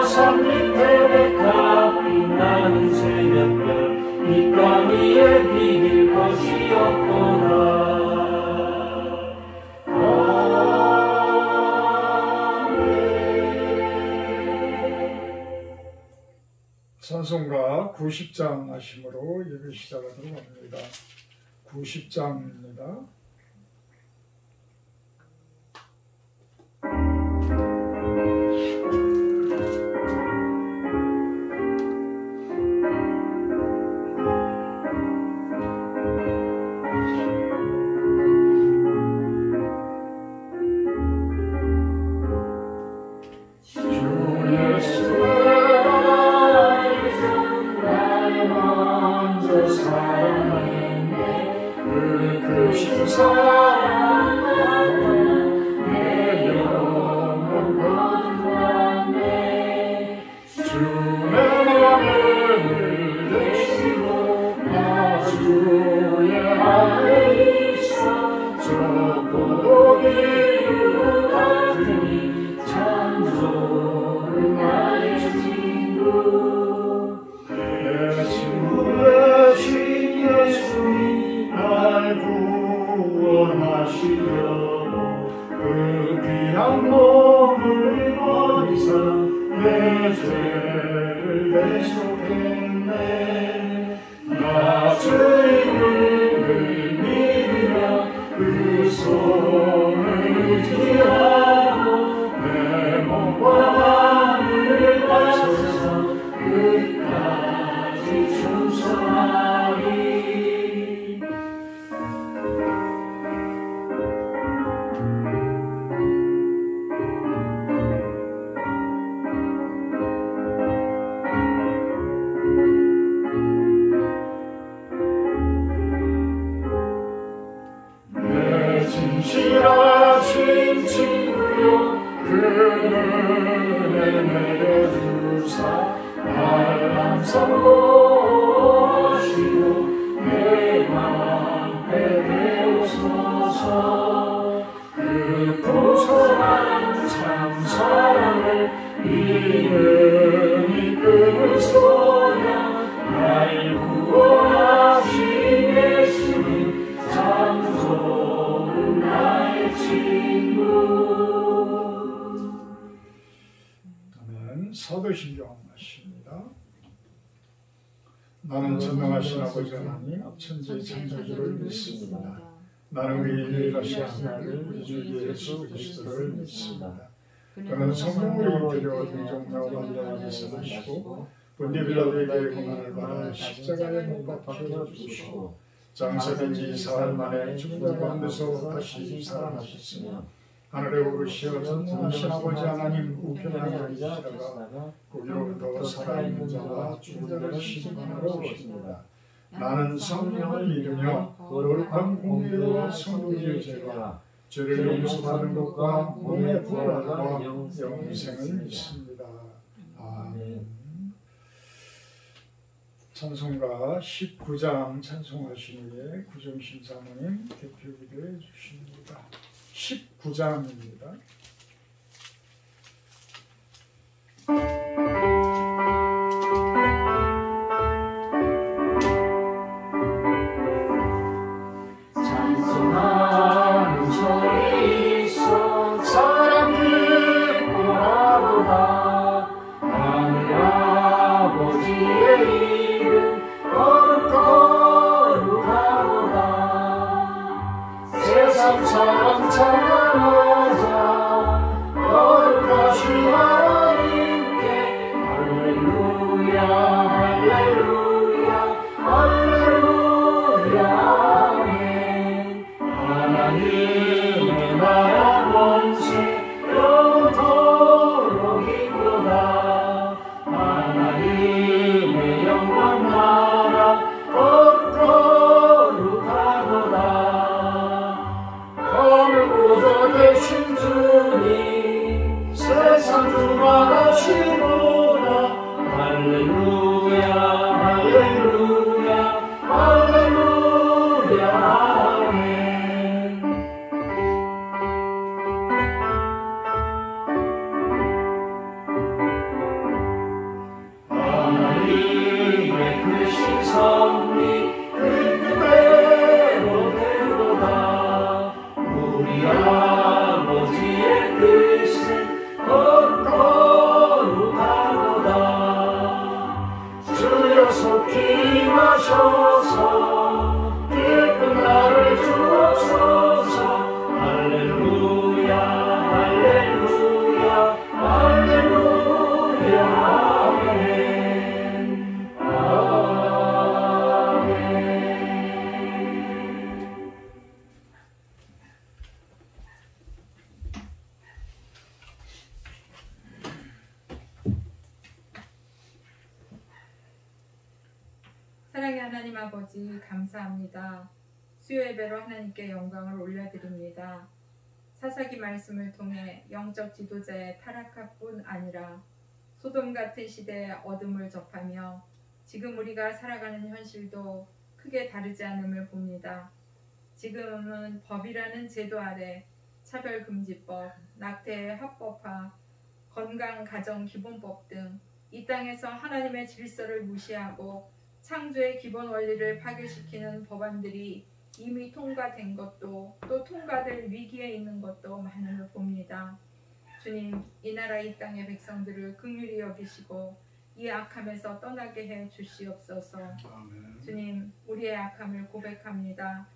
산 밑에 백합 빛나는 새벽별 이 땅 위에 비길 것이 없구나. 찬송가 90장 하심으로 예배 시작하도록 합니다. 90장입니다. 사도신경 하십니다. 나는 전능하신 아버지 하나님 천지의 창조주를 믿습니다. 나는 유일하신 하나님 우리 주 예수 그리스도를 믿습니다. 그는 성령으로 데려 동정녀 마리아에게서 나시고 본디 빌라도에게 고난을 받아 십자가에 못 박혀 죽으시고 장사된 지 4일 만에 죽은 자 가운데서 다시 살아나셨으며 하늘에 오르시어 전능하신 아버지 하나님 우편에 앉으시다가 거기로부터 살아있는 자와 죽은 자를 심판하러 오십니다. 나는 성령을 믿으며 거룩한 공의와 성도의 죄가 죄를 용서받는 것과 몸의 부활과 영생을 믿습니다. 아멘. 찬송가 19장 찬송하신 후에 구정신 사모님 대표 기도해 주십니다. 19장입니다. 찬송하는 소리 있어 사람들 보아보다 하늘 아버지의 이름 거룩하도다 세상 사람 찬양하자 사랑의 하나님 아버지 감사합니다. 수요 예배로 하나님께 영광을 올려드립니다. 사사기 말씀을 통해 영적 지도자의 타락함뿐 아니라 소돔 같은 시대의 어둠을 접하며 지금 우리가 살아가는 현실도 크게 다르지 않음을 봅니다. 지금은 법이라는 제도 아래 차별금지법, 낙태 합법화, 건강가정기본법 등 이 땅에서 하나님의 질서를 무시하고 창조의 기본 원리를 파괴시키는 법안들이 이미 통과된 것도 또 통과될 위기에 있는 것도 많음을 봅니다. 주님, 이 나라 이 땅의 백성들을 긍휼히 여기시고 이 악함에서 떠나게 해 주시옵소서. 아멘. 주님, 우리의 악함을 고백합니다.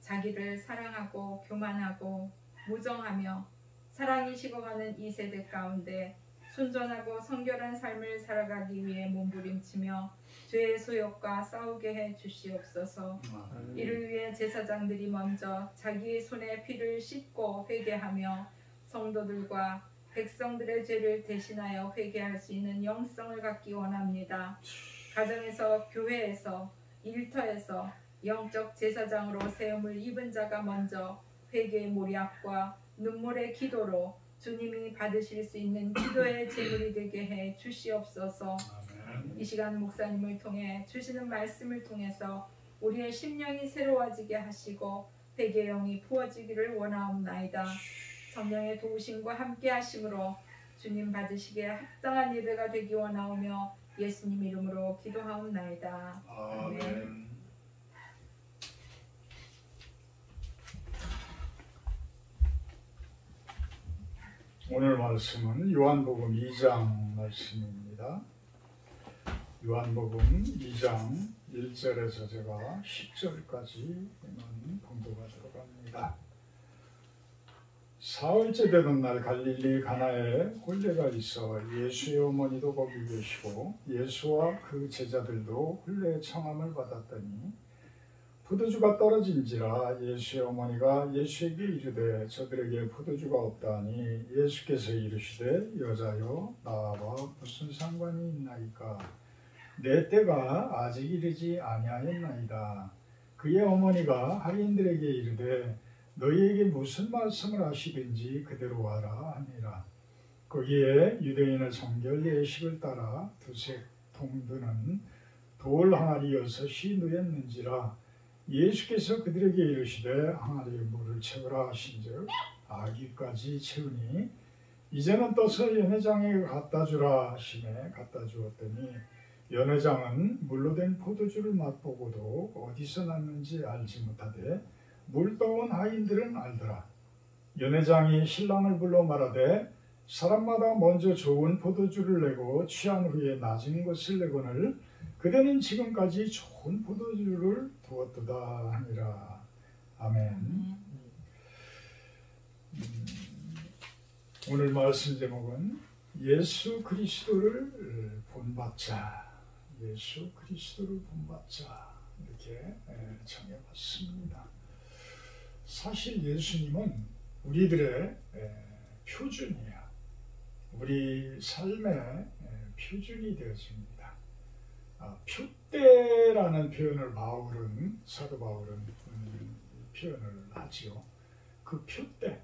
자기를 사랑하고 교만하고 무정하며 사랑이 식어가는 이 세대 가운데 순전하고 성결한 삶을 살아가기 위해 몸부림치며 죄의 소욕과 싸우게 해 주시옵소서. 이를 위해 제사장들이 먼저 자기의 손에 피를 씻고 회개하며 성도들과 백성들의 죄를 대신하여 회개할 수 있는 영성을 갖기 원합니다. 가정에서, 교회에서, 일터에서 영적 제사장으로 세움을 입은 자가 먼저 회개의 몰약과 눈물의 기도로 주님이 받으실 수 있는 기도의 제물이 되게 해 주시옵소서. 아멘. 이 시간 목사님을 통해 주시는 말씀을 통해서 우리의 심령이 새로워지게 하시고 회개의 영이 부어지기를 원하옵나이다. 성령의 도우심과 함께 하심으로 주님 받으시기에 합당한 예배가 되기 원하오며 예수님 이름으로 기도하옵나이다. 아멘. 오늘 말씀은 요한복음 2장 말씀입니다. 요한복음 2장 1절에서 제가 10절까지는 공부가 들어갑니다. 사흘째 되던 날 갈릴리 가나에 혼례가 있어 예수의 어머니도 거기 계시고 예수와 그 제자들도 혼례의 청함을 받았더니 포도주가 떨어진지라 예수의 어머니가 예수에게 이르되 저들에게 포도주가 없다 하니 예수께서 이르시되 여자여 나와 무슨 상관이 있나이까 내 때가 아직 이르지 아니하였나이다. 그의 어머니가 하인들에게 이르되 너희에게 무슨 말씀을 하시든지 그대로 하라 하니라. 거기에 유대인의 정결 예식을 따라 두세 통 드는 돌 항아리 6이 누였는지라. 예수께서 그들에게 이르시되 항아리에 물을 채우라 하신즉 아기까지 채우니 이제는 떠서 연회장에 갖다 주라 하시매 갖다 주었더니 연회장은 물로 된 포도주를 맛보고도 어디서 났는지 알지 못하되 물 떠온 하인들은 알더라. 연회장이 신랑을 불러 말하되 사람마다 먼저 좋은 포도주를 내고 취한 후에 낮은 것을 내거늘 그대는 지금까지 좋은 포도주를 두었도다 하니라. 아멘. 오늘 말씀 제목은 예수 그리스도를 본받자. 예수 그리스도를 본받자. 이렇게 정해봤습니다. 사실 예수님은 우리들의 표준이에요. 우리 삶의 표준이 되어집니다. 표대라는 표현을 사도 바울은 표현을 하지요. 그 표대,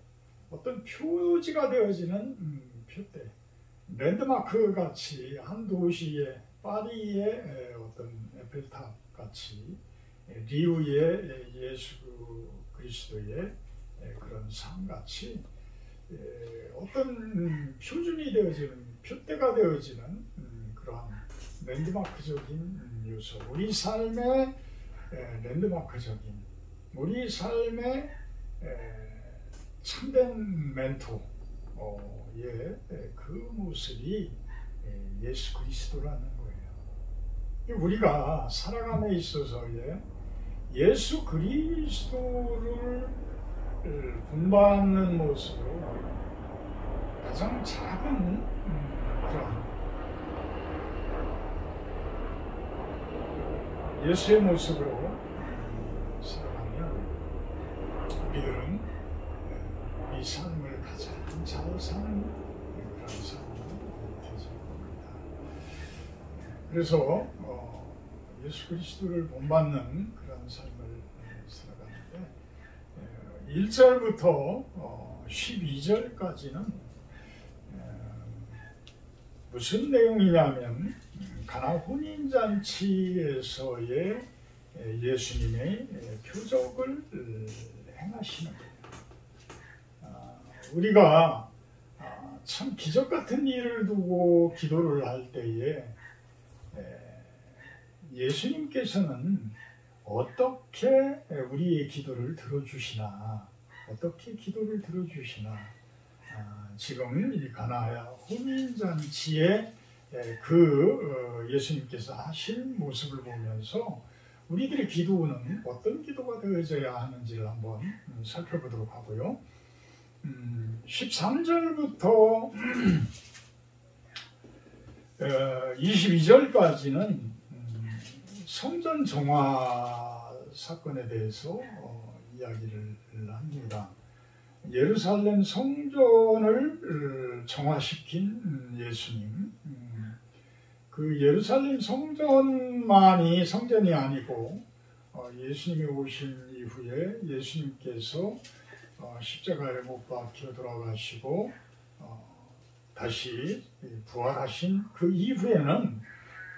어떤 표지가 되어지는 표대, 랜드마크 같이 한 도시의 파리의 어떤 에펠탑 같이 리우의 예수 그리스도의 그런 삶 같이 어떤 표준이 되어지는 표대가 되어지는 그러한 랜드마크적인 요소, 우리 삶의 랜드마크적인, 우리 삶의 참된 멘토의 그 모습이 예수 그리스도라는 거예요. 우리가 살아감에 있어서의 예수 그리스도를 본받는 모습으로 가장 작은 그런 예수의 모습으로 살아가면 우리들은 이 삶을 가장 잘 사는 그런 삶이 되실 겁니다. 그래서 예수 그리스도를 본받는 그런 삶을 살아가는데 1절부터 12절까지는 무슨 내용이냐면 가나 혼인잔치에서의 예수님의 표적을 행하시는 거예요. 우리가 참 기적 같은 일을 두고 기도를 할 때에 예수님께서는 어떻게 우리의 기도를 들어주시나, 어떻게 기도를 들어주시나, 지금 이 가나 혼인잔치에 예수님께서 하신 모습을 보면서 우리들의 기도는 어떤 기도가 되어져야 하는지를 한번 살펴보도록 하고요. 13절부터 22절까지는 성전 정화 사건에 대해서 이야기를 합니다. 예루살렘 성전을 정화시킨 예수님, 그 예루살렘 성전이 아니고 예수님이 오신 이후에 예수님께서 십자가에 못 박혀 돌아가시고 다시 부활하신 그 이후에는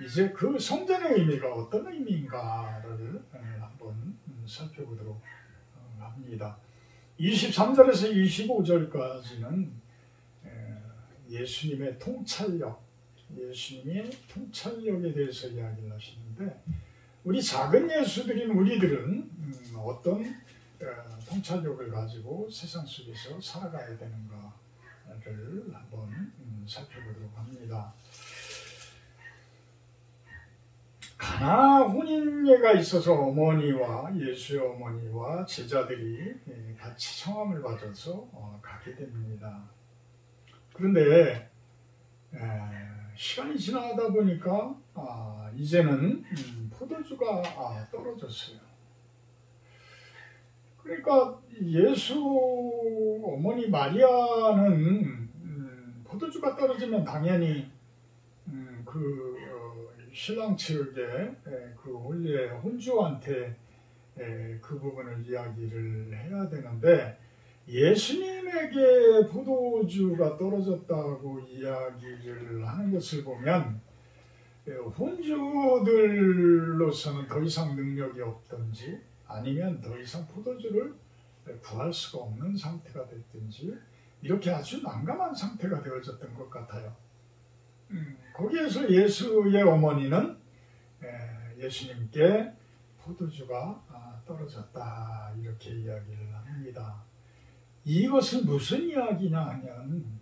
이제 그 성전의 의미가 어떤 의미인가를 한번 살펴보도록 합니다. 23절에서 25절까지는 예수님의 통찰력에 대해서 이야기를 하시는데, 우리 작은 예수들인 우리들은 어떤 통찰력을 가지고 세상 속에서 살아가야 되는가를 한번 살펴보도록 합니다. 가나 혼인예가 있어서 예수의 어머니와 제자들이 같이 청함을 받아서 가게 됩니다. 그런데 시간이 지나다 보니까 이제는 포도주가 떨어졌어요. 그러니까 예수 어머니 마리아는 포도주가 떨어지면 당연히 신랑 측의 그 원래 혼주한테 그 부분을 이야기를 해야 되는데, 예수님에게 포도주가 떨어졌다고 이야기를 하는 것을 보면 혼주들로서는 더 이상 능력이 없든지 아니면 더 이상 포도주를 구할 수가 없는 상태가 됐든지 이렇게 아주 난감한 상태가 되어졌던 것 같아요. 거기에서 예수의 어머니는 예수님께 포도주가 떨어졌다 이렇게 이야기를 합니다. 이것은 무슨 이야기냐 하면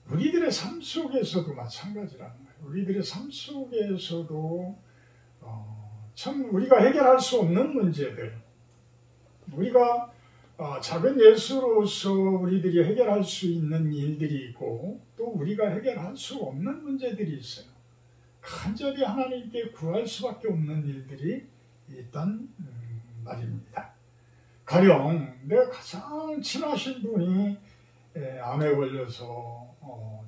우리들의 삶 속에서도 마찬가지라는 거예요. 우리들의 삶 속에서도 참 우리가 해결할 수 없는 문제들, 우리가 작은 예수로서 우리들이 해결할 수 있는 일들이 있고 또 우리가 해결할 수 없는 문제들이 있어요. 간절히 하나님께 구할 수밖에 없는 일들이 있단 말입니다. 가령 내가 가장 친하신 분이 암에 걸려서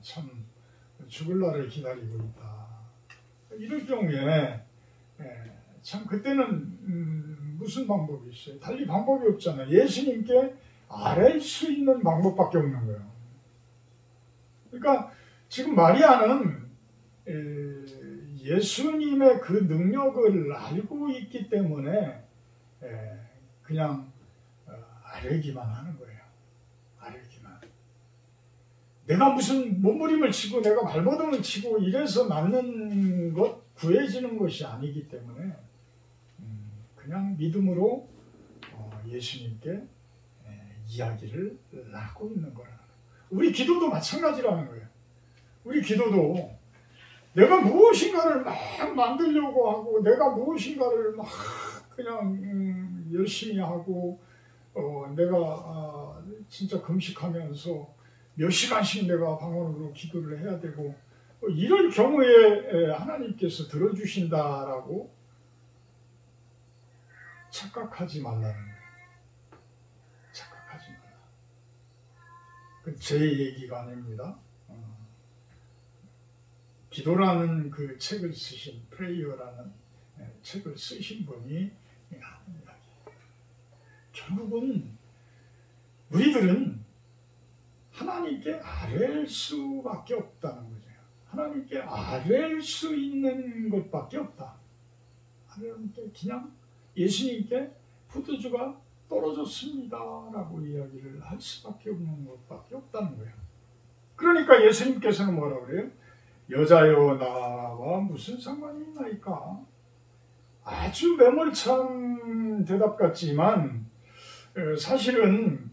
참 죽을 날을 기다리고 있다. 이럴 경우에 참 그때는 무슨 방법이 있어요? 달리 방법이 없잖아요. 예수님께 아뢰 수 있는 방법밖에 없는 거예요. 그러니까 지금 마리아는 예수님의 그 능력을 알고 있기 때문에 그냥 아뢰기만 하는 거예요. 아뢰기만. 내가 무슨 몸부림을 치고 내가 발버둥을 치고 이래서 낫는 것, 구해지는 것이 아니기 때문에 그냥 믿음으로 예수님께 이야기를 하고 있는 거라는 거예요. 우리 기도도 마찬가지라는 거예요. 우리 기도도 내가 무엇인가를 막 만들려고 하고 내가 무엇인가를 막 그냥 열심히 하고 내가 진짜 금식하면서 몇 시간씩 내가 방언으로 기도를 해야 되고 이럴 경우에 하나님께서 들어주신다라고 착각하지 말라는 거예요. 착각하지 말라. 제 얘기가 아닙니다. 기도라는 그 책을 쓰신 프레이어라는 책을 쓰신 분이 하는 이야기. 결국은 우리들은 하나님께 아뢰일 수밖에 없다는 거죠. 하나님께 아뢰일 수 있는 것밖에 없다. 하나님께 그냥 예수님께 포도주가 떨어졌습니다 라고 이야기를 할 수밖에 없는 것밖에 없다는 거예요. 그러니까 예수님께서는 뭐라고 그래요? 여자여 나와 무슨 상관이 있나이까? 아주 매몰찬 대답 같지만 사실은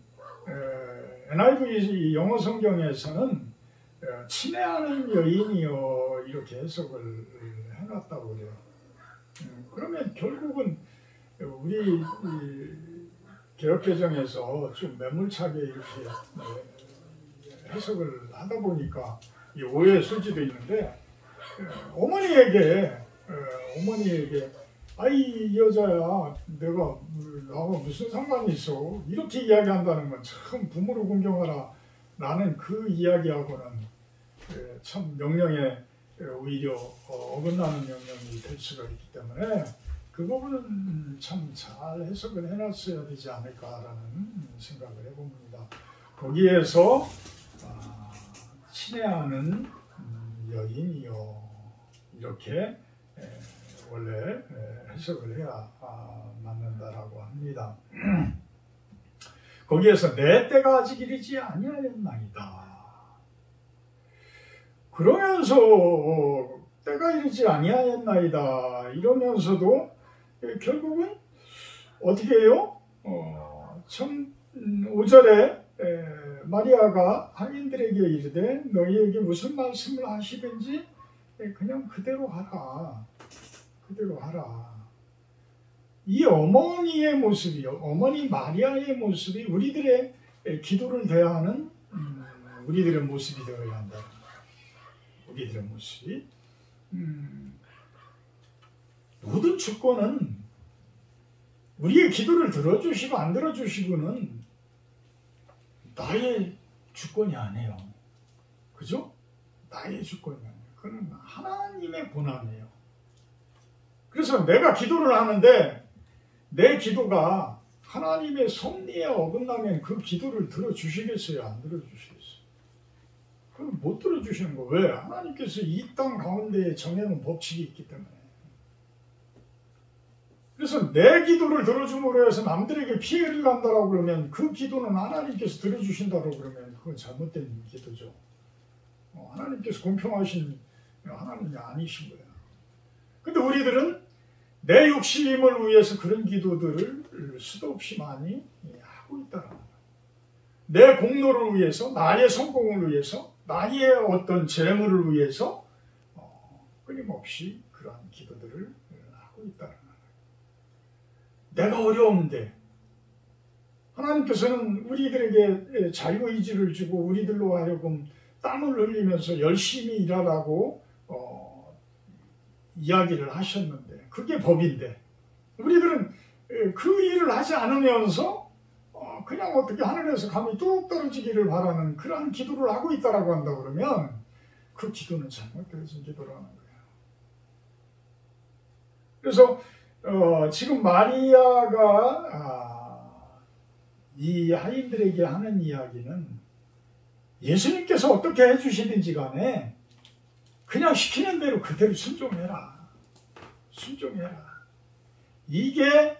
NIV 영어 성경에서는 친애하는 여인이여 이렇게 해석을 해놨다고 그래요. 그러면 결국은 우리 개역개정에서 좀 매몰차게 이렇게 해석을 하다 보니까 이 오해의 소지도 있는데 어머니에게 아이 이 여자야 내가 나하고 무슨 상관이 있어 이렇게 이야기한다는 건 참 부모를 공경하라 라는 그 이야기하고는 참 명령에 오히려 어긋나는 명령이 될 수가 있기 때문에 그 부분은 참 잘 해석을 해놨어야 되지 않을까라는 생각을 해봅니다. 거기에서 친애하는 여인이요 이렇게 원래 해석을 해야 맞는다라고 합니다. 거기에서 내 때가 아직 이르지 아니하였나이다. 그러면서 때가 이르지 아니하였나이다 이러면서도 결국은 어떻게 해요? 참 5절에 마리아가 하인들에게 이르되 너희에게 무슨 말씀을 하시든지 그냥 그대로 하라. 그대로 하라. 이 어머니의 모습이요. 어머니 마리아의 모습이 우리들의 기도를 대하는 우리들의 모습이 되어야 한다. 우리들의 모습이. 모든 주권은 우리의 기도를 들어주시고 안 들어주시고는 나의 주권이 아니에요. 그죠? 나의 주권이 아니에요. 그건 하나님의 권한이에요. 그래서 내가 기도를 하는데 내 기도가 하나님의 섭리에 어긋나면 그 기도를 들어주시겠어요? 안 들어주시겠어요? 그럼 못 들어주시는 거. 왜? 하나님께서 이 땅 가운데에 정해놓은 법칙이 있기 때문에. 그래서 내 기도를 들어줌으로 해서 남들에게 피해를 간다라고 그러면 그 기도는 하나님께서 들어주신다고 그러면 그건 잘못된 기도죠. 하나님께서 공평하신 하나님이 아니신 거예요. 근데 우리들은 내 욕심을 위해서 그런 기도들을 수도 없이 많이 하고 있다는 거예요. 내 공로를 위해서, 나의 성공을 위해서, 나의 어떤 재물을 위해서 끊임없이 그러한 기도들을 하고 있다는 거예요. 내가 어려운데 하나님께서는 우리들에게 자유의지를 주고 우리들로 하여금 땀을 흘리면서 열심히 일하라고 이야기를 하셨는데 그게 법인데 우리들은 그 일을 하지 않으면서 그냥 어떻게 하늘에서 감이 뚝 떨어지기를 바라는 그러한 기도를 하고 있다라고 한다 그러면 그 기도는 잘못되어진 기도라는 거예요. 그래서 지금 마리아가 이 하인들에게 하는 이야기는 예수님께서 어떻게 해주시든지 간에 그냥 시키는 대로 그대로 순종해라. 순종해라. 이게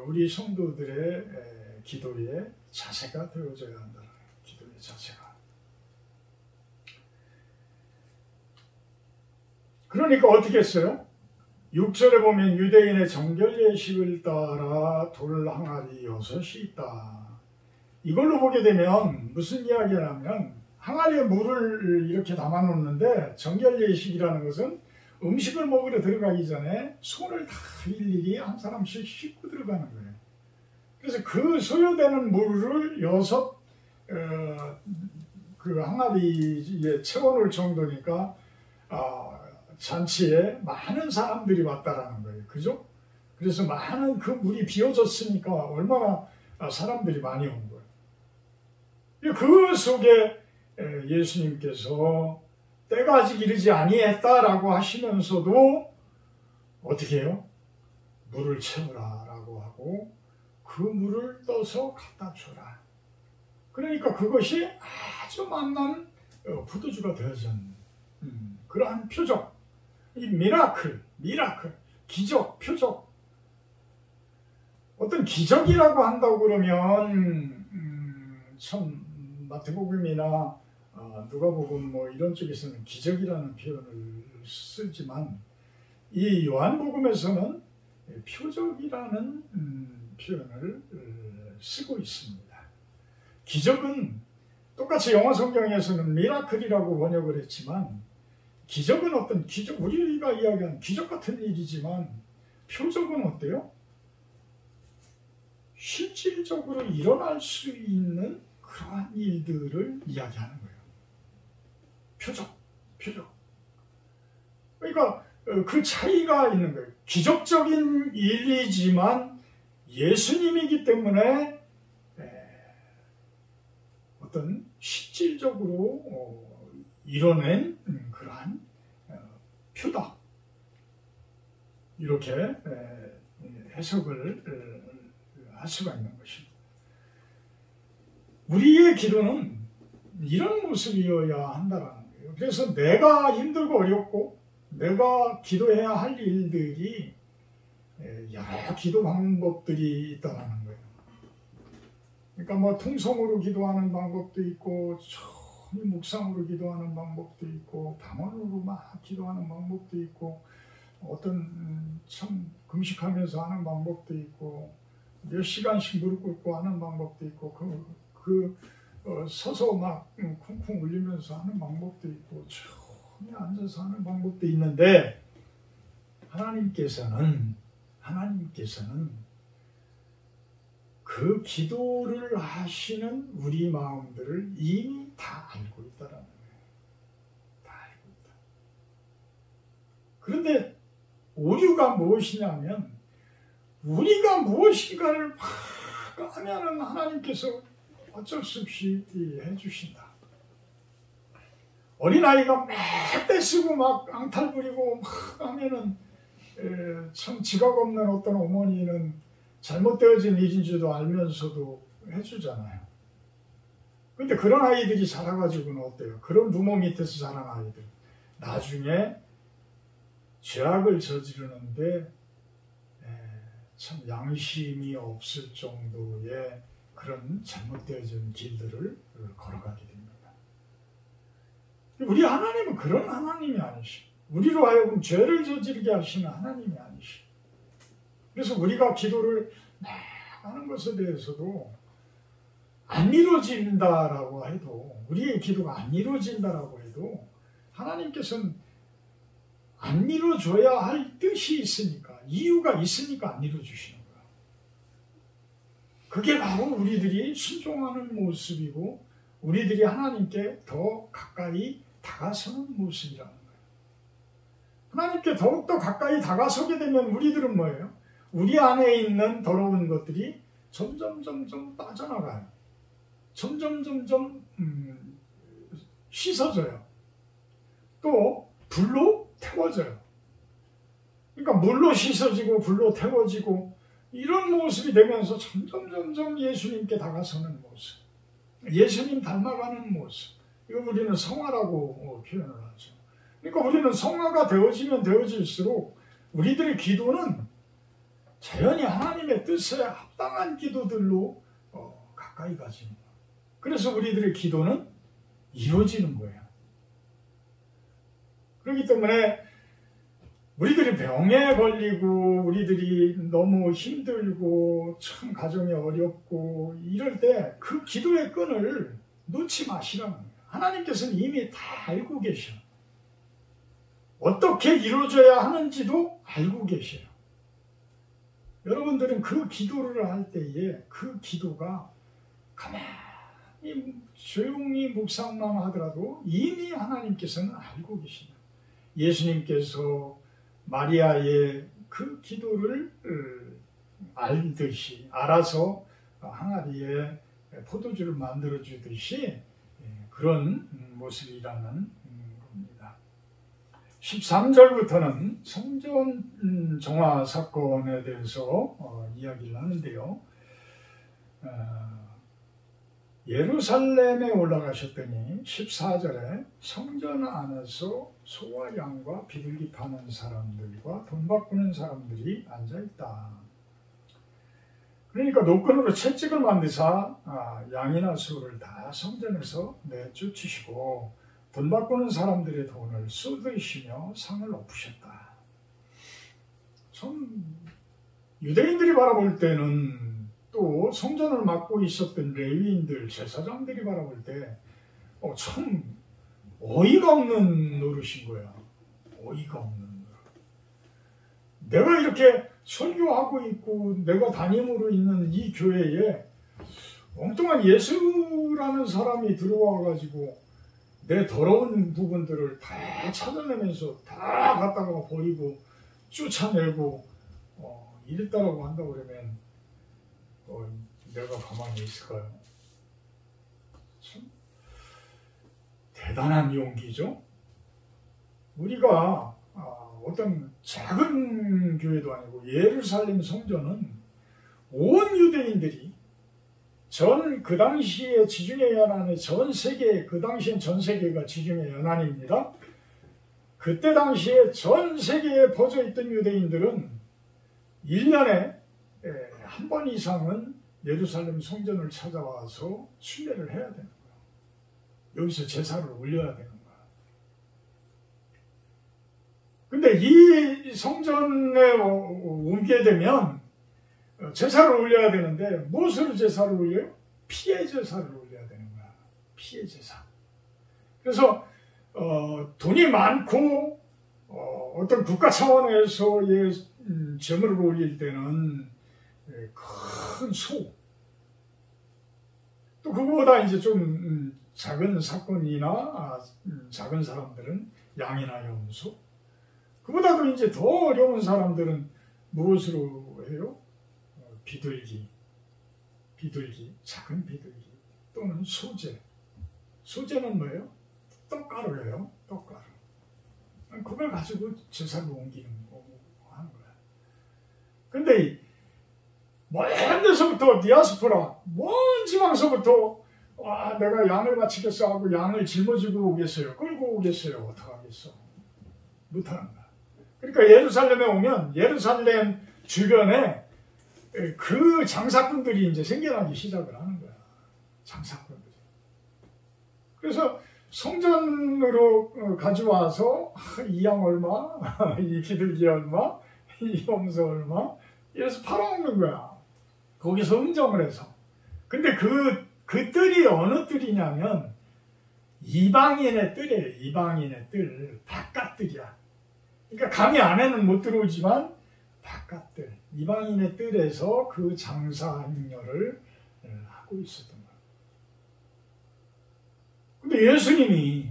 우리 성도들의 기도의 자세가 되어져야 한다. 기도의 자세가. 그러니까 어떻게 했어요? 6절에 보면 유대인의 정결 예식을 따라 돌 항아리 6이 있다. 이걸로 보게 되면 무슨 이야기냐면 항아리에 물을 이렇게 담아 놓는데 정결 예식이라는 것은 음식을 먹으러 들어가기 전에 손을 다 일일이 한 사람씩 씻고 들어가는 거예요. 그래서 그 소요되는 물을 6 그 항아리에 채워놓을 정도니까 잔치에 많은 사람들이 왔다라는 거예요. 그죠? 그래서 많은 그 물이 비워졌으니까 얼마나 사람들이 많이 온 거예요. 그 속에 예수님께서 때가 아직 이르지 아니했다라고 하시면서도 어떻게 해요? 물을 채우라 라고 하고 그 물을 떠서 갖다 줘라. 그러니까 그것이 아주 만난 포도주가 되어진 그러한 표적, 이 미라클, 기적, 표적. 어떤 기적이라고 한다고 그러면 참 마태복음이나 누가복음 뭐 이런 쪽에서는 기적이라는 표현을 쓰지만 이 요한복음에서는 표적이라는 표현을 쓰고 있습니다. 기적은 똑같이 영어 성경에서는 미라클이라고 번역을 했지만 기적은 어떤 기적, 우리가 이야기하는 기적 같은 일이지만 표적은 어때요? 실질적으로 일어날 수 있는 그러한 일들을 이야기하는 거예요. 표적. 그러니까 그 차이가 있는 거예요. 기적적인 일이지만 예수님이기 때문에 어떤 실질적으로 이뤄낸 그러한 표다. 이렇게 해석을 할 수가 있는 것입니다. 우리의 기도는 이런 모습이어야 한다는 거예요. 그래서 내가 힘들고 어렵고 내가 기도해야 할 일들이 여러 기도 방법들이 있다는 거예요. 그러니까 뭐 통성으로 기도하는 방법도 있고 천히 묵상으로 기도하는 방법도 있고 방언으로 막 기도하는 방법도 있고 어떤 참 금식하면서 하는 방법도 있고 몇 시간씩 무릎 꿇고 하는 방법도 있고 서서 막 쿵쿵 울리면서 하는 방법도 있고 천히 앉아서 하는 방법도 있는데 하나님께서는 그 기도를 하시는 우리 마음들을 이미 다 알고 있다라는 거예요. 다 알고 있다. 그런데 오류가 무엇이냐면 우리가 무엇인가를 막 하면은 하나님께서 어쩔 수 없이 해주신다. 어린아이가 막 떼쓰고 막 앙탈 부리고 막 하면은 참 지각 없는 어떤 어머니는 잘못되어진 일인 줄도 알면서도 해주잖아요. 근데 그런 아이들이 자라가지고는 어때요? 그런 부모 밑에서 자란 아이들 나중에 죄악을 저지르는데 참 양심이 없을 정도의 그런 잘못되어진 길들을 걸어가게 됩니다. 우리 하나님은 그런 하나님이 아니시고 우리로 하여금 죄를 저지르게 하시는 하나님이 아니시고 그래서 우리가 기도를 하는 것에 대해서도 안 이루어진다라고 해도 우리의 기도가 안 이루어진다라고 해도 하나님께서는 안 이루어줘야 할 뜻이 있으니까 이유가 있으니까 안 이루어주시는 거야. 그게 바로 우리들이 순종하는 모습이고 우리들이 하나님께 더 가까이 다가서는 모습이라는 거예요. 하나님께 더욱더 가까이 다가서게 되면 우리들은 뭐예요? 우리 안에 있는 더러운 것들이 점점 빠져나가요. 점점 씻어져요. 또 불로 태워져요. 그러니까 물로 씻어지고 불로 태워지고 이런 모습이 되면서 점점 예수님께 다가서는 모습, 예수님 닮아가는 모습. 이거 우리는 성화라고 표현을 하죠. 그러니까 우리는 성화가 되어지면 되어질수록 우리들의 기도는 자연히 하나님의 뜻에 합당한 기도들로 가까이 가지는 거예요. 그래서 우리들의 기도는 이루어지는 거예요. 그렇기 때문에 우리들이 병에 걸리고 우리들이 너무 힘들고 참 가정이 어렵고 이럴 때 그 기도의 끈을 놓지 마시라는 거예요. 하나님께서는 이미 다 알고 계셔. 어떻게 이루어져야 하는지도 알고 계셔요. 여러분들은 그 기도를 할 때에 그 기도가 가만히 조용히 묵상만 하더라도 이미 하나님께서는 알고 계시다. 예수님께서 마리아의 그 기도를 알듯이 알아서 항아리에 포도주를 만들어 주듯이 그런 모습이라는 겁니다. 13절부터는 성전 정화 사건에 대해서 이야기를 하는데요. 예루살렘에 올라가셨더니 14절에 성전 안에서 소와 양과 비둘기 파는 사람들과 돈 바꾸는 사람들이 앉아있다. 그러니까 노끈으로 채찍을 만드사 양이나 소를 다 성전에서 내쫓으시고 돈 바꾸는 사람들의 돈을 쏟으시며 상을 엎으셨다. 참 유대인들이 바라볼 때는 또 성전을 맡고 있었던 레위인들, 제사장들이 바라볼 때 참 어이가 없는 노릇인 거야. 어이가 없는 노릇. 내가 이렇게 설교하고 있고 내가 담임으로 있는 이 교회에 엉뚱한 예수라는 사람이 들어와가지고 내 더러운 부분들을 다 찾아내면서 다 갖다가 버리고 쫓아내고 이랬다라고 한다고 그러면 내가 가만히 있을까요? 참 대단한 용기죠. 우리가 어떤 작은 교회도 아니고 예루살렘 성전은 온 유대인들이 그 당시에 지중해 연안의 전 세계, 그 당시엔 전 세계가 지중해 연안입니다. 그때 당시에 전 세계에 퍼져 있던 유대인들은 1년에 한 번 이상은 예루살렘 성전을 찾아와서 순례를 해야 되는 거야. 여기서 제사를 올려야 되는 거야. 근데 이 성전에 오게 되면 제사를 올려야 되는데 무엇으로 제사를 올려요? 피의 제사를 올려야 되는 거야. 피의 제사. 그래서 돈이 많고 어떤 국가 차원에서의 제물을 올릴 때는 큰 소, 또 그거보다 이제 좀 작은 사건이나 작은 사람들은 양이나 염소, 그보다도 이제 더 어려운 사람들은 무엇으로 해요? 비둘기, 작은 비둘기 또는 소재. 소재는 뭐예요? 떡가루예요. 떡가루. 그걸 가지고 제사를 옮기는 거고 하는 거야. 근데 먼 데서부터 디아스포라, 먼 지방서부터 내가 양을 바치겠어 하고 양을 짊어지고 오겠어요. 끌고 오겠어요. 어떡하겠어? 못하는 거야. 그러니까 예루살렘에 오면 예루살렘 주변에 그 장사꾼들이 이제 생겨나기 시작을 하는 거야. 장사꾼들이. 그래서 성전으로 가져와서 이 양 얼마, 이 비둘기 얼마, 이 염소 얼마, 이래서 팔아먹는 거야. 거기서 음정을 해서. 근데 그 뜰이 어느 뜰이냐면 이방인의 뜰이에요. 이방인의 뜰. 바깥뜰이야. 그러니까 감히 안에는 못 들어오지만 바깥뜰. 이방인의 뜰에서 그 장사 행렬을 하고 있었던 거야. 근데 예수님이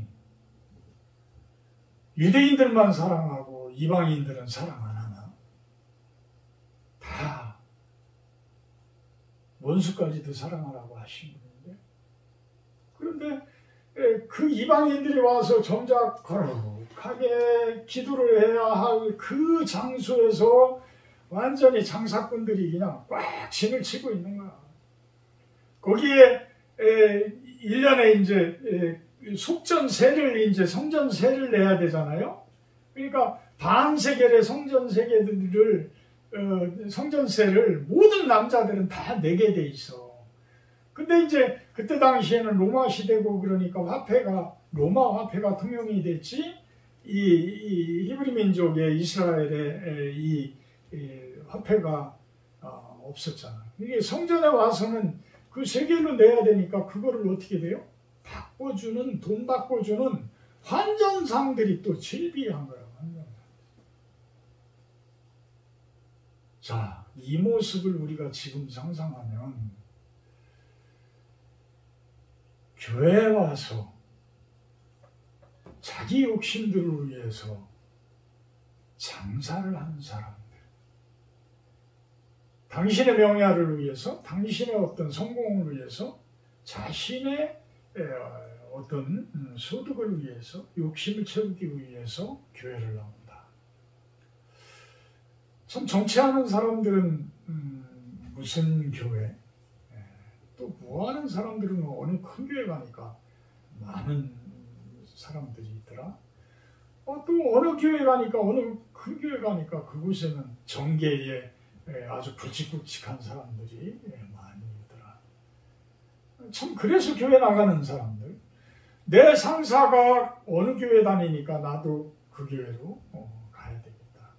유대인들만 사랑하고 이방인들은 사랑 안 하나? 다 원수까지도 사랑하라고 하신 분인데, 그런데 그 이방인들이 와서 정작 거룩하게 기도를 해야 할 그 장소에서 완전히 장사꾼들이 그냥 꽉 진을 치고 있는 거야. 거기에 1년에 이제 속전세를 이제 성전세를 내야 되잖아요. 그러니까 반세겔의 성전세를 모든 남자들은 다 내게 돼 있어. 근데 이제 그때 당시에는 로마 시대고 그러니까 로마 화폐가 통용이 됐지, 이 히브리 민족의 이스라엘의 이 화폐가 없었잖아. 이게 성전에 와서는 그 세겔로 내야 되니까 그거를 어떻게 돼요? 돈 바꿔주는 환전상들이 또 즐비한 거야. 자, 이 모습을 우리가 지금 상상하면 교회에 와서 자기 욕심들을 위해서 장사를 하는 사람들, 당신의 명예를 위해서, 당신의 어떤 성공을 위해서 자신의 어떤 소득을 위해서, 욕심을 채우기 위해서 교회를 나온다. 참 정치하는 사람들은 무슨 교회, 또 뭐하는 사람들은 어느 큰 교회 가니까 많은 사람들이 있더라. 또 어느 교회 가니까, 어느 큰 교회 가니까 그곳에는 정계에 아주 굵직굵직한 사람들이 많이 있더라. 참 그래서 교회 나가는 사람들, 내 상사가 어느 교회 다니니까 나도 그 교회로 가야 되겠다.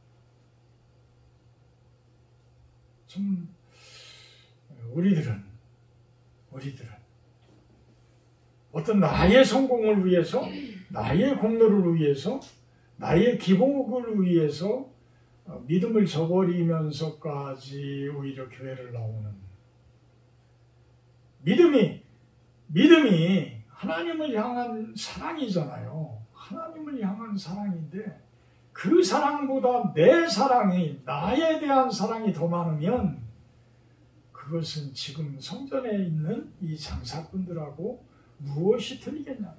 참 우리들은 어떤 나의 성공을 위해서, 나의 공로를 위해서, 나의 기복을 위해서 믿음을 저버리면서까지 오히려 교회를 나오는, 믿음이 하나님을 향한 사랑이잖아요. 하나님을 향한 사랑인데 그 사랑보다 내 사랑이, 나에 대한 사랑이 더 많으면 그것은 지금 성전에 있는 이 장사꾼들하고 무엇이 틀리겠냐?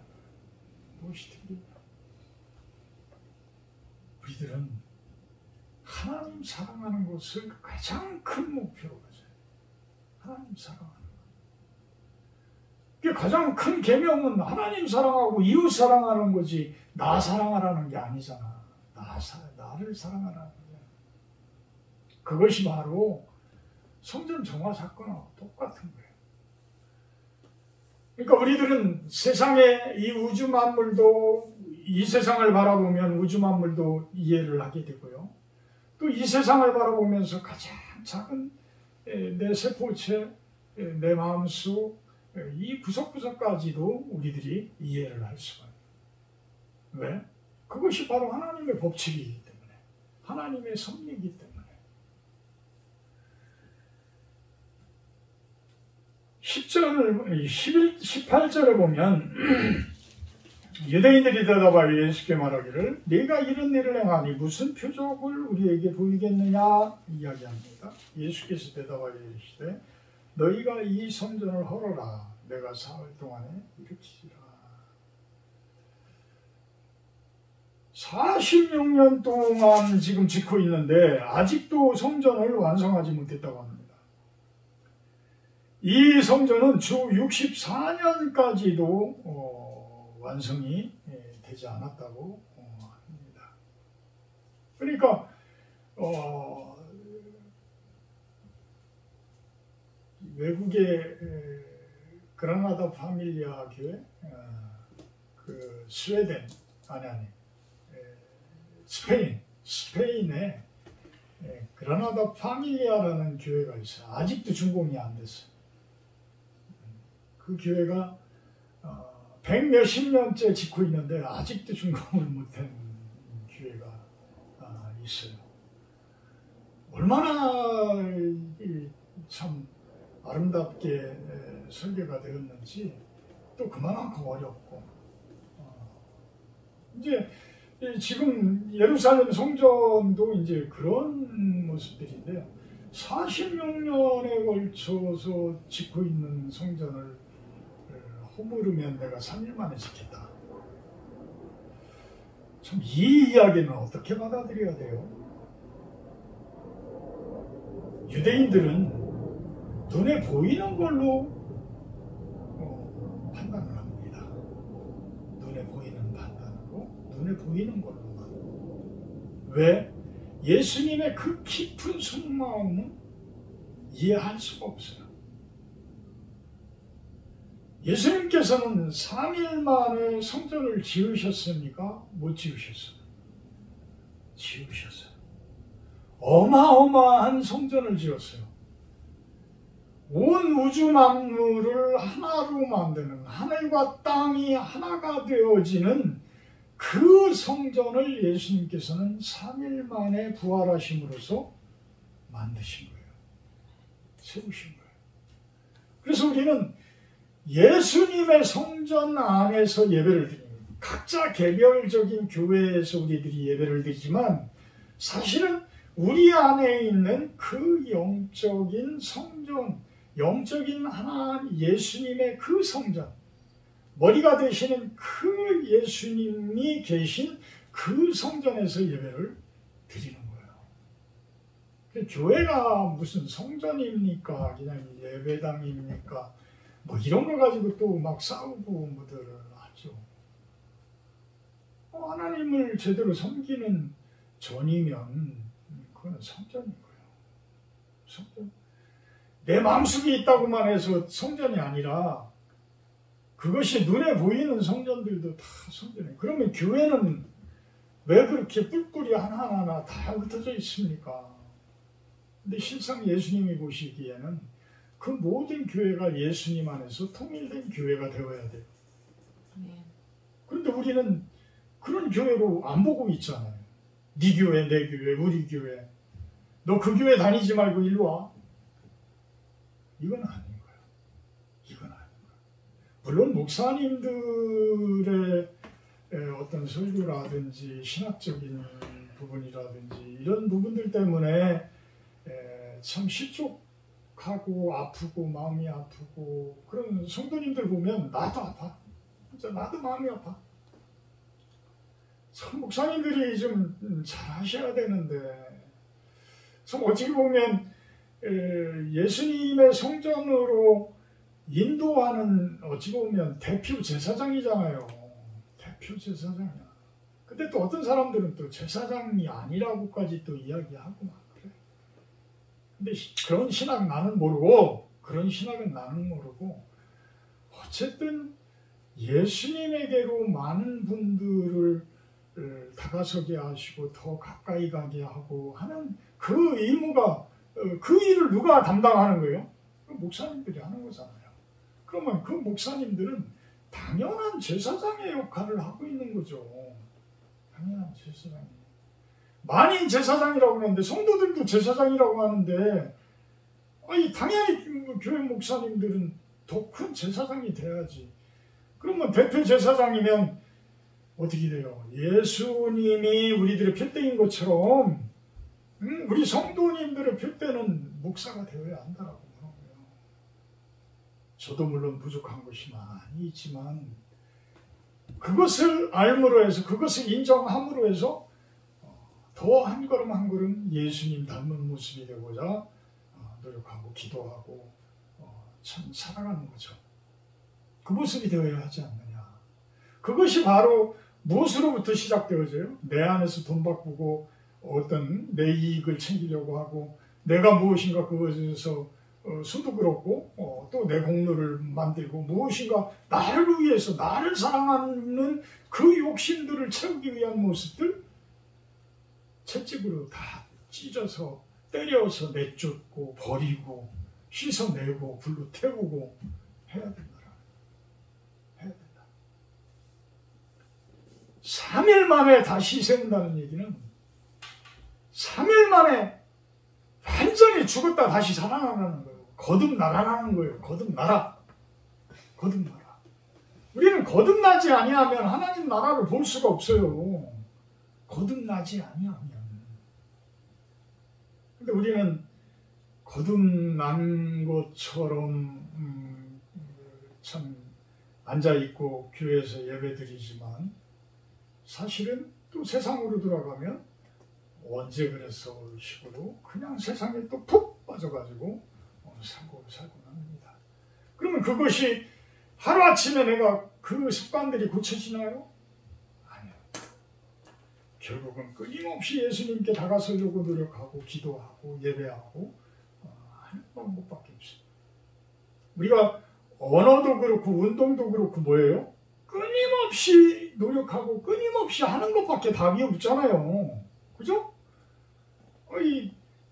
무엇이 틀리겠냐? 우리들은 하나님 사랑하는 것을 가장 큰 목표로 가져요. 하나님 사랑하는 것. 가장 큰 계명은 하나님 사랑하고 이웃 사랑하는 거지, 나 사랑하라는 게 아니잖아. 나를 사랑하라는 게. 그것이 바로 성전 정화 사건하고 똑같은 거예요. 그러니까 우리들은 세상의 이 우주 만물도, 이 세상을 바라보면 우주 만물도 이해를 하게 되고요. 또 이 세상을 바라보면서 가장 작은 내 세포체, 내 마음속, 이 구석구석까지도 우리들이 이해를 할 수가 있어요. 왜? 그것이 바로 하나님의 법칙이기 때문에, 하나님의 섭리이기 때문에. 18절에 보면 유대인들이 대답하여 예수께 말하기를 네가 이런 일을 행하니 무슨 표적을 우리에게 보이겠느냐 이야기합니다. 예수께서 대답하여 이르시되 너희가 이 성전을 헐어라. 내가 사흘 동안에 일으키리라. 46년 동안 지금 짓고 있는데 아직도 성전을 완성하지 못했다고 합니다. 이 성전은 주 64년까지도 완성이 되지 않았다고 합니다. 그러니까 외국의 그라나다 파밀리아 교회, 그 스웨덴, 스페인에 그라나다 파밀리아라는 교회가 있어요. 아직도 준공이 안 됐어요. 그 교회가 100몇십 년째 짓고 있는데 아직도 준공을 못한 교회가 있어요. 얼마나 참 아름답게 설계가 되었는지, 또 그만큼 어렵고, 이제 지금 예루살렘 성전도 이제 그런 모습들인데 46년에 걸쳐서 짓고 있는 성전을 허물으면 내가 3일 만에 짓겠다. 참 이 이야기는 어떻게 받아들여야 돼요? 유대인들은 눈에 보이는 걸로 판단을 합니다. 눈에 보이는 판단으로, 눈에 보이는 걸로만. 왜? 예수님의 그 깊은 속마음은 이해할 수가 없어요. 예수님께서는 3일 만에 성전을 지으셨습니까? 못 지으셨어요. 지으셨어요. 어마어마한 성전을 지었어요. 온 우주 만물을 하나로 만드는, 하늘과 땅이 하나가 되어지는 그 성전을 예수님께서는 3일 만에 부활하심으로써 만드신 거예요. 세우신 거예요. 그래서 우리는 예수님의 성전 안에서 예배를 드립니다. 각자 개별적인 교회에서 우리들이 예배를 드리지만 사실은 우리 안에 있는 그 영적인 성전, 영적인 하나님 예수님의 그 성전, 머리가 되시는 그 예수님이 계신 그 성전에서 예배를 드리는 거예요. 교회가 무슨 성전입니까? 그냥 예배당입니까? 뭐 이런 거 가지고 또 막 싸우고 뭐들 하죠. 하나님을 제대로 섬기는 전이면 그건 성전인 거예요. 성전. 내 마음속에 있다고만 해서 성전이 아니라 그것이 눈에 보이는 성전들도 다 성전이에요. 그러면 교회는 왜 그렇게 뿔뿔이 하나하나 다 흩어져 있습니까? 근데 실상 예수님이 보시기에는 그 모든 교회가 예수님 안에서 통일된 교회가 되어야 돼요. 그런데 우리는 그런 교회로 안 보고 있잖아요. 네 교회, 내 교회, 우리 교회. 너 그 교회 다니지 말고 일로 와. 이건 아닌 거예요. 이건 아닌 거예요. 물론 목사님들의 어떤 설교라든지 신학적인 부분이라든지 이런 부분들 때문에 참 실족하고 아프고 마음이 아프고 그런 성도님들 보면 나도 아파. 진짜 나도 마음이 아파. 참 목사님들이 좀 잘하셔야 되는데 참 어찌 보면 예수님의 성전으로 인도하는 어찌 보면 대표 제사장이잖아요. 대표 제사장이야. 근데 또 어떤 사람들은 또 제사장이 아니라고까지 또 이야기하고 막 그래. 근데 그런 신학 나는 모르고 그런 신학은 나는 모르고 어쨌든 예수님에게로 많은 분들을 다가서게 하시고 더 가까이 가게 하고 하는 그 의무가 그 일을 누가 담당하는 거예요? 목사님들이 하는 거잖아요. 그러면 그 목사님들은 당연한 제사장의 역할을 하고 있는 거죠. 당연한 제사장이. 만인 제사장이라고 하는데 성도들도 제사장이라고 하는데 아니 당연히 교회 목사님들은 더 큰 제사장이 돼야지. 그러면 대표 제사장이면 어떻게 돼요? 예수님이 우리들의 필대인 것처럼 우리 성도님들의 필대는 목사가 되어야 한다라고 그런 거예요. 저도 물론 부족한 것이 많이 있지만 그것을 알므로 해서 그것을 인정함으로 해서 더 한 걸음 한 걸음 예수님 닮은 모습이 되고자 노력하고 기도하고 참 살아가는 거죠. 그 모습이 되어야 하지 않느냐. 그것이 바로 무엇으로부터 시작되어져요? 내 안에서 돈 바꾸고 어떤 내 이익을 챙기려고 하고 내가 무엇인가 그것에서 손도 그렇고 또 내 공로를 만들고 무엇인가 나를 위해서 나를 사랑하는 그 욕심들을 채우기 위한 모습들 채찍으로 다 찢어서 때려서 내쫓고 버리고 씻어내고 불로 태우고 해야 된다. 해야 된다. 3일 만에 다시 세운다는 얘기는 3일 만에 완전히 죽었다 다시 살아나라는 거예요. 거듭나라는 거예요. 거듭나라. 거듭나라. 우리는 거듭나지 아니하면 하나님 나라를 볼 수가 없어요. 거듭나지 아니하면. 근데 우리는 거듭난 것처럼 참 앉아있고 교회에서 예배드리지만 사실은 또 세상으로 돌아가면 언제 그랬어 식으로 그냥 세상에 또 푹 빠져가지고 살고 합니다. 그러면 그것이 하루아침에 내가 그 습관들이 고쳐지나요? 아니요. 결국은 끊임없이 예수님께 다가서려고 노력하고 기도하고 예배하고 하는 방법밖에 없어요. 우리가 언어도 그렇고 운동도 그렇고 뭐예요? 끊임없이 노력하고 끊임없이 하는 것밖에 답이 없잖아요. 그죠?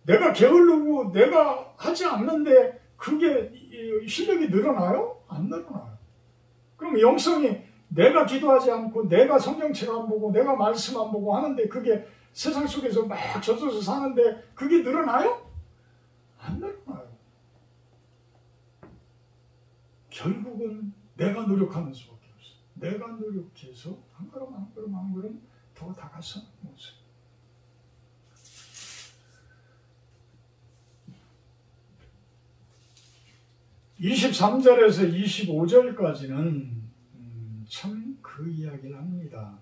내가 게으르고 내가 하지 않는데 그게 실력이 늘어나요? 안 늘어나요. 그럼 영성이 내가 기도하지 않고 내가 성경책 안 보고 내가 말씀 안 보고 하는데 그게 세상 속에서 막 젖어서 사는데 그게 늘어나요? 안 늘어나요. 결국은 내가 노력하는 수밖에 없어요. 내가 노력해서 한 걸음 한 걸음 한 걸음 더 다가서는 모습. (23절에서 25절까지는) 그 이야기를 합니다.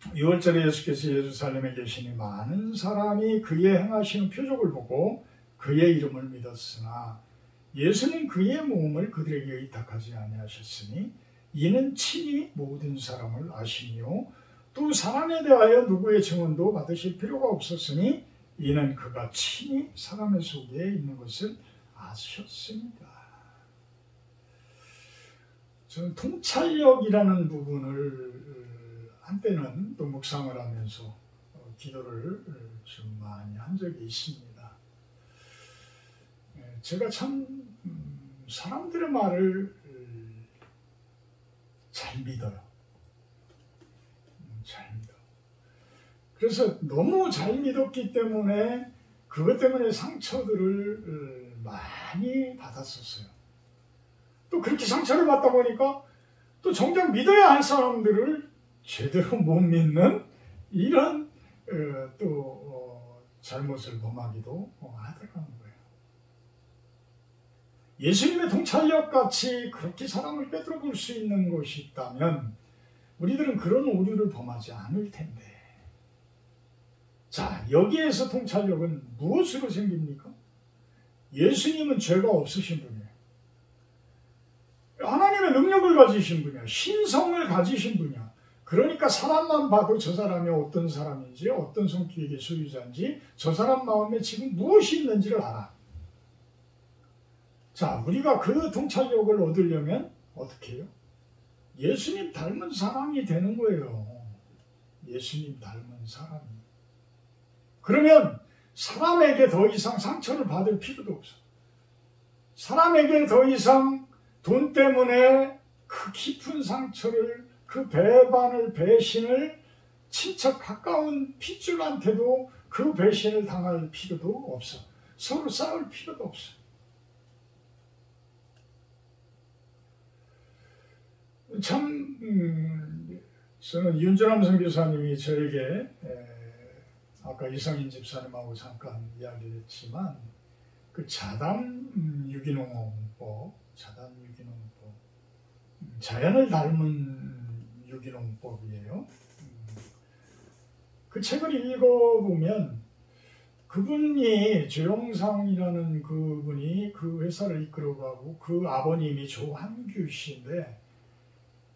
6월절에 예수께서 예루살렘에 계시니 많은 사람이 그의 행하시는 표적을 보고 그의 이름을 믿었으나 예수는 그의 모험을 그들에게 의탁하지 아니하셨으니 이는 친히 모든 사람을 아시니요 또 사람에 대하여 누구의 증언도 받으실 필요가 없었으니 이는 그가 친히 사람의 속에 있는 것을 아셨습니다. 저는 통찰력이라는 부분을 한때는 또 묵상을 하면서 기도를 좀 많이 한 적이 있습니다. 제가 참 사람들의 말을 잘 믿어요. 잘 믿어. 그래서 너무 잘 믿었기 때문에 그것 때문에 상처들을 많이 받았었어요. 또 그렇게 상처를 받다 보니까 또 정작 믿어야 할 사람들을 제대로 못 믿는 이런 잘못을 범하기도 하더라는 거예요. 예수님의 통찰력 같이 그렇게 사람을 빼들어 볼 수 있는 것이 있다면 우리들은 그런 오류를 범하지 않을 텐데. 자, 여기에서 통찰력은 무엇으로 생깁니까? 예수님은 죄가 없으신 분이에요. 하나님의 능력을 가지신 분이야. 신성을 가지신 분이야. 그러니까 사람만 봐도 저 사람이 어떤 사람인지 어떤 성격의 소유자인지 저 사람 마음에 지금 무엇이 있는지를 알아. 자, 우리가 그 통찰력을 얻으려면 어떻게 해요? 예수님 닮은 사람이 되는 거예요. 예수님 닮은 사람이. 그러면 사람에게 더 이상 상처를 받을 필요도 없어. 사람에게 더 이상 돈 때문에 그 깊은 상처를, 그 배반을, 배신을 친척 가까운 핏줄한테도 그 배신을 당할 필요도 없어. 서로 싸울 필요도 없어. 참 저는 윤전함 선교사님이 저에게 아까 이성인 집사님하고 잠깐 이야기를 했지만 그 자단 유기농법, 자연을 닮은 유기농법이에요. 그 책을 읽어보면 그분이 조영상이라는 그분이 그 회사를 이끌어가고 그 아버님이 조한규 씨인데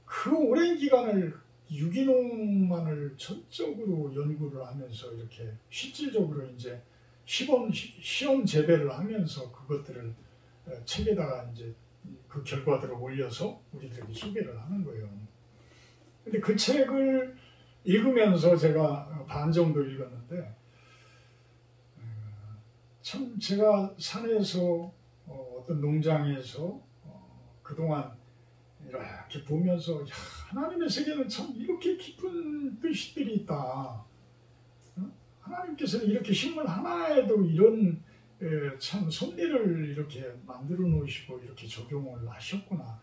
그 오랜 기간을 유기농만을 전적으로 연구를 하면서 이렇게 실질적으로 이제 시험 재배를 하면서 그것들을 책에다가 이제 그 결과들을 올려서 우리들에게 소개를 하는 거예요. 근데 그 책을 읽으면서 제가 반 정도 읽었는데 참 제가 산에서 어떤 농장에서 그동안 이렇게 보면서 하나님의 세계는 참 이렇게 깊은 뜻들이 있다. 하나님께서는 이렇게 식물 하나에도 이런 참 섭리를 이렇게 만들어 놓으시고 이렇게 적용을 하셨구나.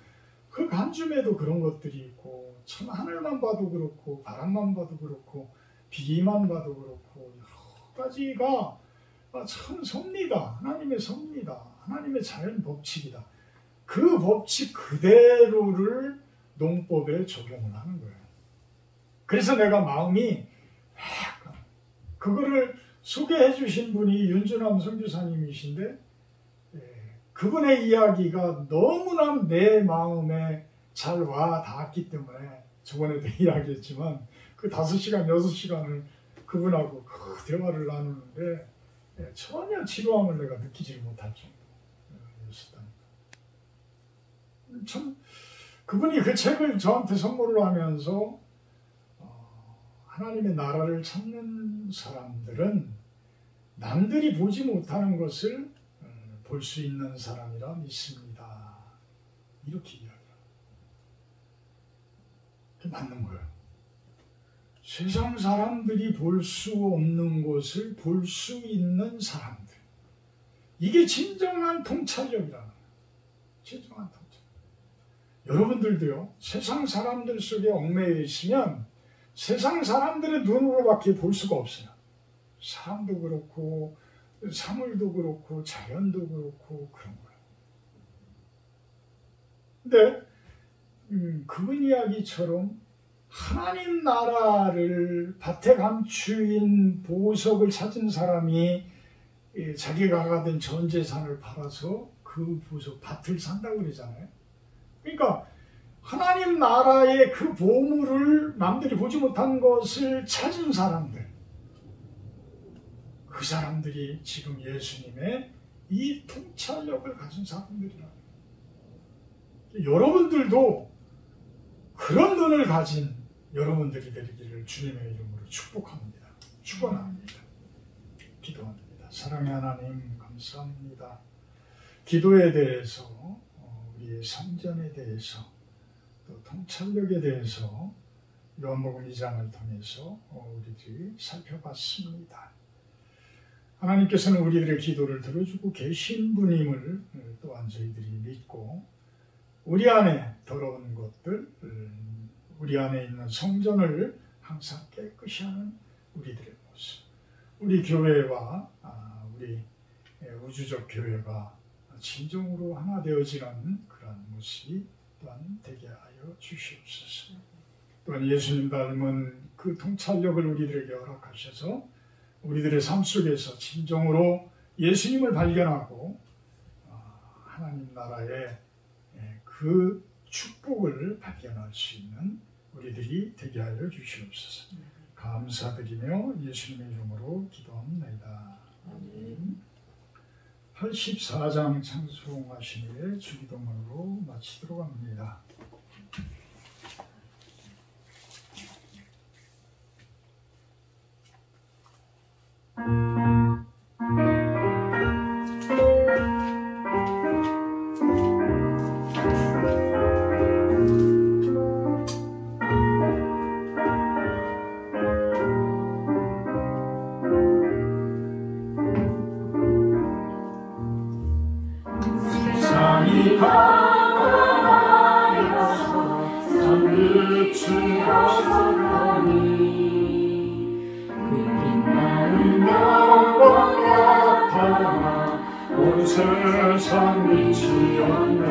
그 간줌에도 그런 것들이 있고 참 하늘만 봐도 그렇고 바람만 봐도 그렇고 비만 봐도 그렇고 여러 가지가 참 섭리다. 하나님의 섭리다. 하나님의 자연 법칙이다. 그 법칙 그대로를 농법에 적용을 하는 거예요. 그래서 내가 마음이 그거를 소개해 주신 분이 윤준함 선교사님이신데 그분의 이야기가 너무나 내 마음에 잘 와 닿았기 때문에 저번에도 이야기했지만 그 5시간, 6시간을 그분하고 그 대화를 나누는데 전혀 지루함을 내가 느끼지 못할 정도였었답니다. 참 그분이 그 책을 저한테 선물을 하면서 하나님의 나라를 찾는 사람들은 남들이 보지 못하는 것을 볼 수 있는 사람이라 믿습니다. 이렇게 이야기해요. 그게 맞는 거예요. 세상 사람들이 볼 수 없는 것을 볼 수 있는 사람들. 이게 진정한 통찰력이라는 거예요. 진정한 통찰력. 여러분들도요, 세상 사람들 속에 얽매여 있으면 세상 사람들의 눈으로밖에 볼 수가 없어요. 사람도 그렇고 사물도 그렇고 자연도 그렇고 그런 거예요. 근데 그분 이야기처럼 하나님 나라를 밭에 감추인 보석을 찾은 사람이 자기가 가진 전 재산을 팔아서 그 보석 밭을 산다고 그러잖아요. 그러니까 하나님 나라의 그 보물을 남들이 보지 못한 것을 찾은 사람들, 그 사람들이 지금 예수님의 이 통찰력을 가진 사람들이라는 거예요. 여러분들도 그런 눈을 가진 여러분들이 되기를 주님의 이름으로 축복합니다. 축원합니다. 기도합니다. 사랑의 하나님 감사합니다. 기도에 대해서, 우리의 성전에 대해서, 또 통찰력에 대해서 요한복음 2장을 통해서 우리들이 살펴봤습니다. 하나님께서는 우리들의 기도를 들어주고 계신 분임을 또한 저희들이 믿고, 우리 안에 더러운 것들, 우리 안에 있는 성전을 항상 깨끗이 하는 우리들의 모습, 우리 교회와 우리 우주적 교회가 진정으로 하나 되어지는 그런 모습이 또한 되게 하여 주시옵소서. 또한 예수님 닮은 그 통찰력을 우리들에게 허락하셔서 우리들의 삶 속에서 진정으로 예수님을 발견하고 하나님 나라의 그 축복을 발견할 수 있는 우리들이 되게 하여 주시옵소서. 감사드리며 예수님의 이름으로 기도합니다. 아멘. 84장 찬송하시기에 주기도문으로 마치도록 합니다. 세상이 가난하여서 전부치러서러니 그 빛나는 영광 같아 온 세상 미치었네.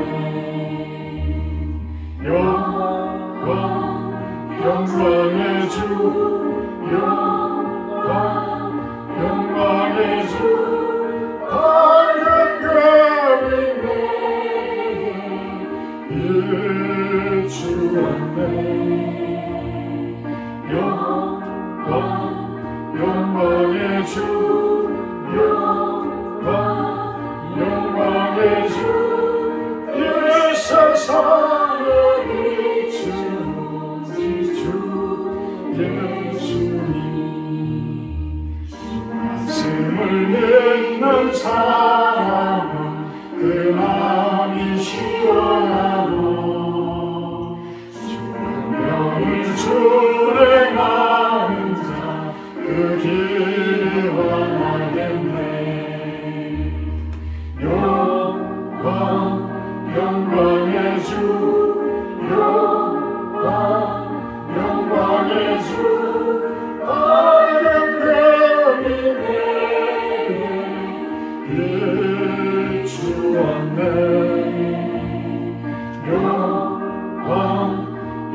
영광의 주, 영광의 주, 밝은 별이네 비추었네. 영광의 주, 영광의 주, 이 세상을 비추는 주 예수님. 말씀을 믿는 사람은 그 마음이 시원하고 주명을 준행하는 자 그 길이 원하겠네. 영광의 주, 영광의 주, 밝은 별이네 비추었네.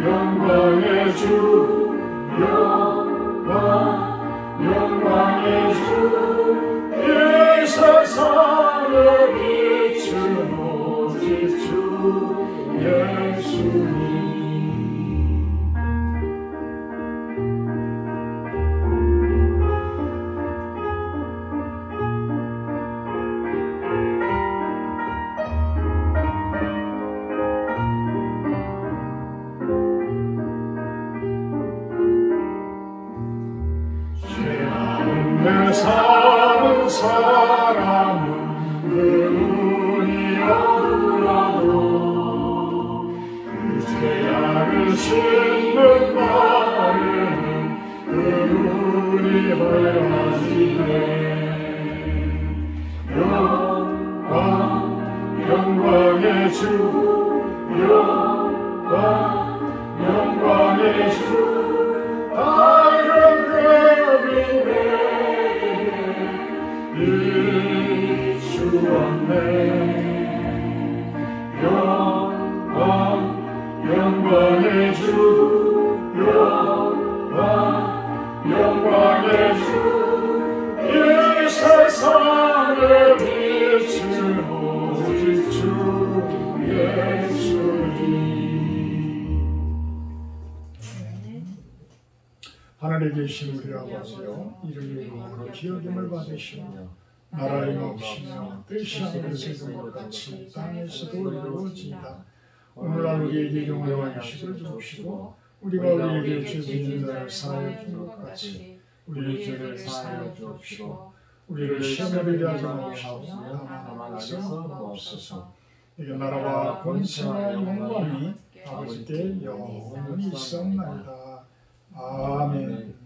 영광의 주, 영광의 주, 이 세상을 비추는 오직 주 예수님. 내 사는 사람은 그 눈이 어두워도 그 죄악을 씻는 날에는 그 눈이 밝아지네. 영광의 주, 영광의 주, 밝은 별이네 비추었네. 영광의 주, 하늘에 계신 우리 아버지여, 이름이 거룩히 여김을 받으시며 나라의 없이며 뜻이 하늘에서 이룬 것 같이 땅에서도 이루어지이다. 오늘날 우리에게 용서와 유식을 주시고 우리가 우리에게 죄 지은 자를 사하여 준 것 같이 우리의 죄를 사하여 주옵시고 우리를 시험에 들게 하지 마옵시고 다만 악에서 구하옵소서. 이게 나라와 권세와 영광이 아버지께 영원히 있사옵나이다. 아멘.